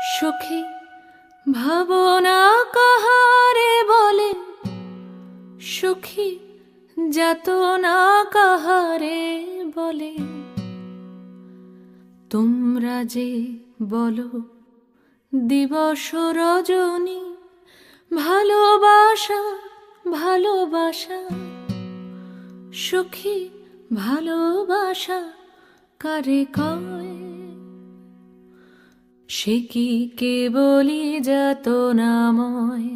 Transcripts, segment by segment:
সুখী ভাবনা কাহারে বলে, সুখী যাতনা কাহারে বলে। তোমরা যে বলো দিবস রজনী, ভালোবাসা ভালোবাসা। সুখী ভালোবাসা কারে কয়? সে কি কেবলি যাতনাময়,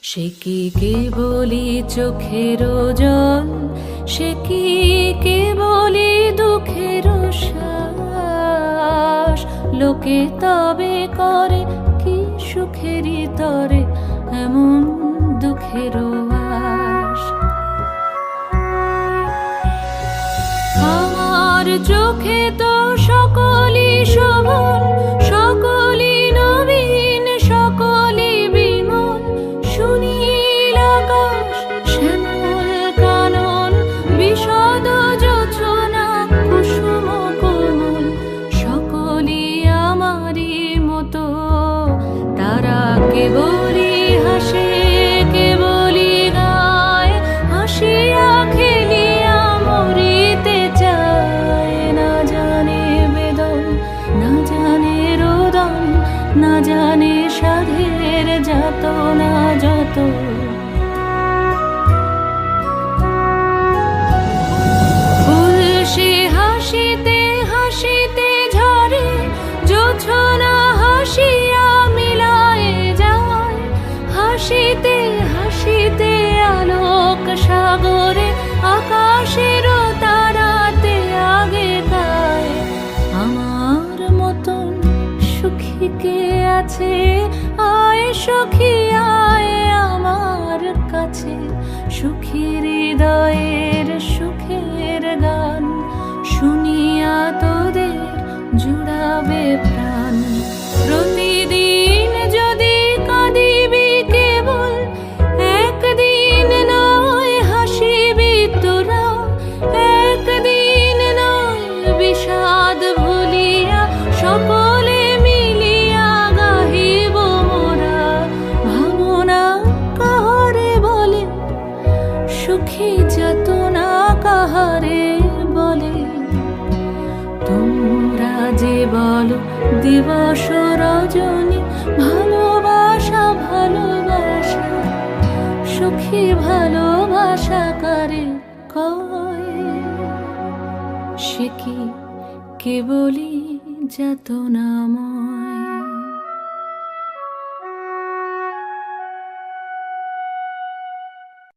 সে কি কেবলি চোখের জল, সে কি কেবলি দুঃখের শ্বাস। লোকে তবে করে কি সুখেরই তরে এমন দুঃখের আশ। আমার চোখে তো সকলই শোভন, সকলই নবীন, সকলই বিমল। সুনীল আকাশ, শ্যামল কানন, বিশদ যোছনা, কুসুম কোমল। সকলই আমারই মতো, তারা কেবলই হাসে, কেবলই গায়, হাসিয়া খেলিয়া মরিতে চায়। না জানে বেদন, না জানে রোদন, না জানে সাধের যাতনা যত। ফুল সে হাসিতে হাসিতে ঝরে, জোছনা হাসিয়া মিলায় যায়। হাসিতে হাসিতে আলোক সাগরে, আকাশের তারাতে আগে গায়। আমার মতন সুখী কে আছে? আয় সখী আয় আমার কাছে। সুখী হৃদয়ের সুখের গান শুনিয়া তোদের জুড়াবে প্রাণ। প্রতিদিন যদি কাঁদিবি কেবল, একদিন নয় হাসিবি তোরা। একদিন নয় বিষাদ ভুলিয়া, সকলে মিলিয়া গাহিব মোরা। ভাবনা কাহারে বলে, সুখী যাতনা কাহারে বলে। তোমরা যে বলো দিবস রজনী, ভালোবাসা ভালোবাসা। সুখী ভালোবাসা কারে কয়? সে কি কেবলি যাতনাময়।